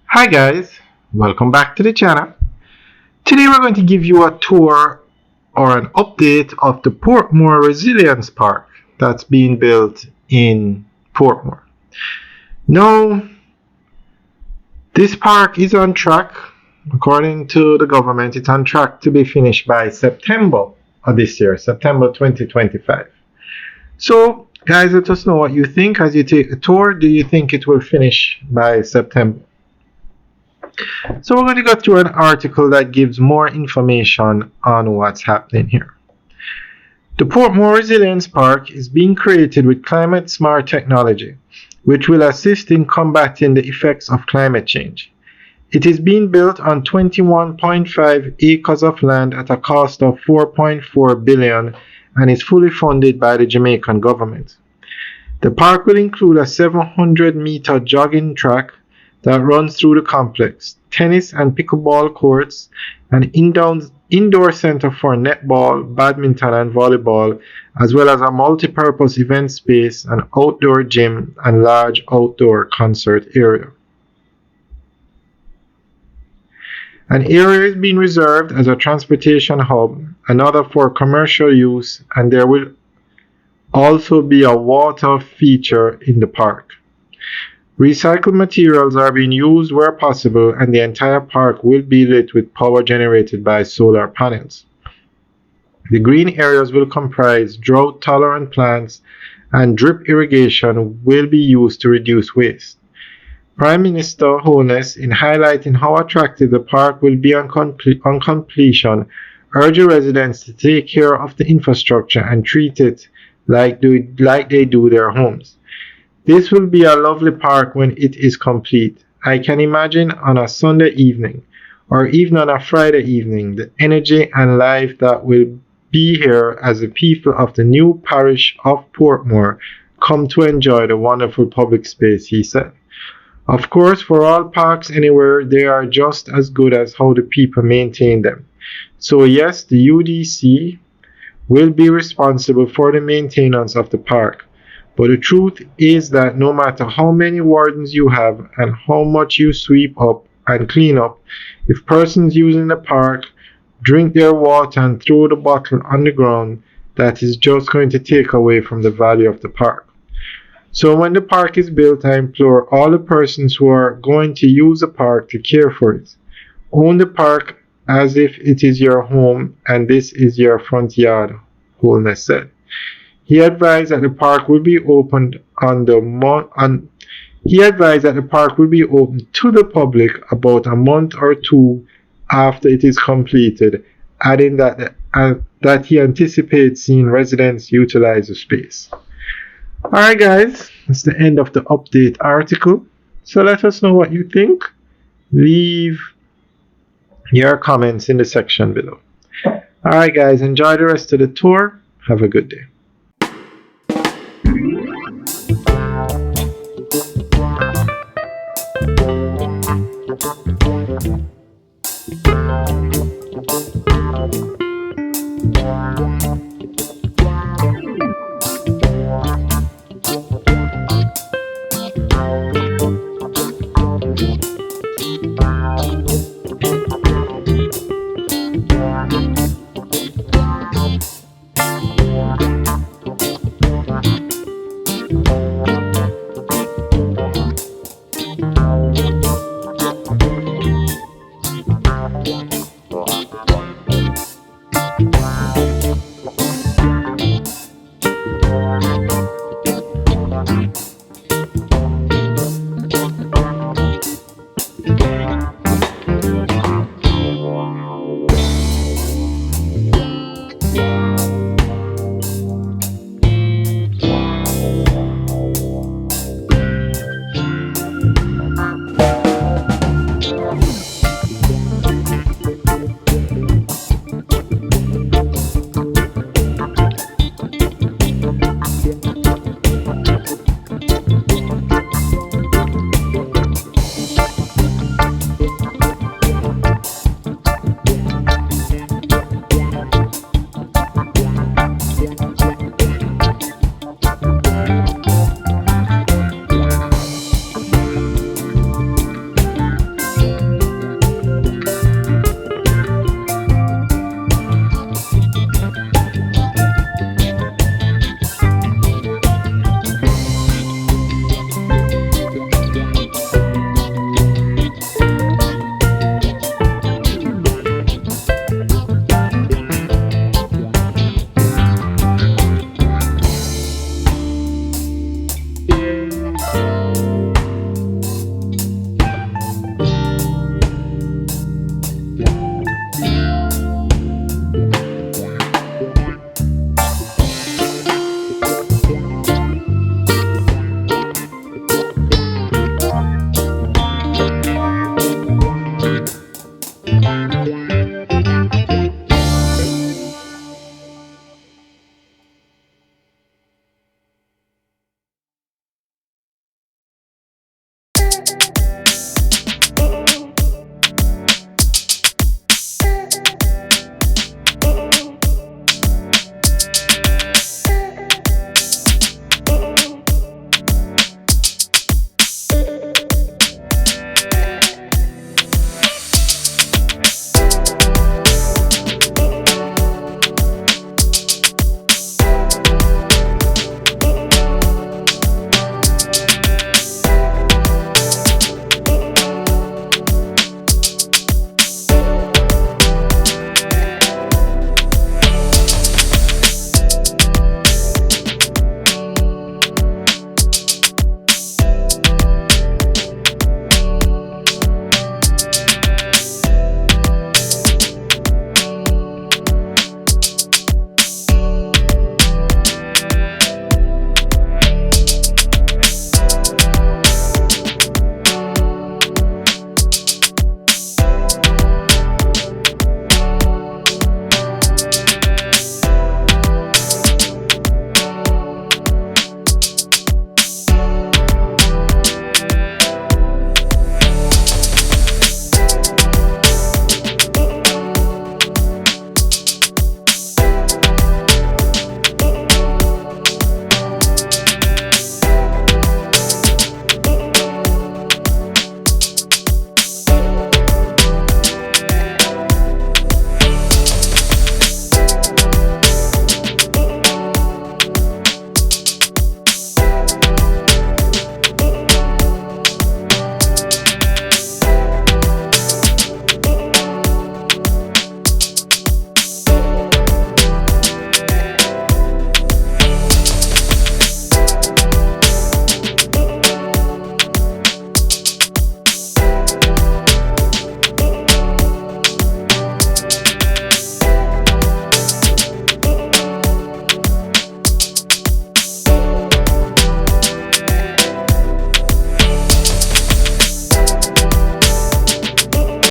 Hi guys, welcome back to the channel. Today we're going to give you a tour or an update of the Portmore Resilience Park that's being built in Portmore. Now, this park is on track. According to the government, it's on track to be finished by September of this year, September 2025. So, guys, let us know what you think as you take the tour. Do you think it will finish by September? So we're going to go through an article that gives more information on what's happening here. The Portmore Resilience Park is being created with climate smart technology, which will assist in combating the effects of climate change. It is being built on 21.5 acres of land at a cost of $4.4 billion and is fully funded by the Jamaican government. The park will include a 700-meter jogging track that runs through the complex, tennis and pickleball courts, an indoor center for netball, badminton, and volleyball, as well as a multi-purpose event space, an outdoor gym, and large outdoor concert area. An area is being reserved as a transportation hub, another for commercial use, and there will also be a water feature in the park. Recycled materials are being used where possible, and the entire park will be lit with power generated by solar panels. The green areas will comprise drought-tolerant plants, and drip irrigation will be used to reduce waste. Prime Minister Holness, in highlighting how attractive the park will be on completion, urged residents to take care of the infrastructure and treat it like they do their homes. This will be a lovely park when it is complete. I can imagine on a Sunday evening or even on a Friday evening the energy and life that will be here as the people of the new parish of Portmore come to enjoy the wonderful public space, he said. Of course, for all parks anywhere, they are just as good as how the people maintain them. So yes, the UDC will be responsible for the maintenance of the park. But the truth is that no matter how many wardens you have and how much you sweep up and clean up, if persons using the park drink their water and throw the bottle on the ground, that is just going to take away from the value of the park. So when the park is built, I implore all the persons who are going to use the park to care for it. Own the park as if it is your home and this is your front yard, Holness said. He advised that the park will be opened to the public about a month or two after it is completed, adding that he anticipates seeing residents utilize the space. Alright guys, that's the end of the update article. So let us know what you think. Leave your comments in the section below. Alright guys, enjoy the rest of the tour. Have a good day.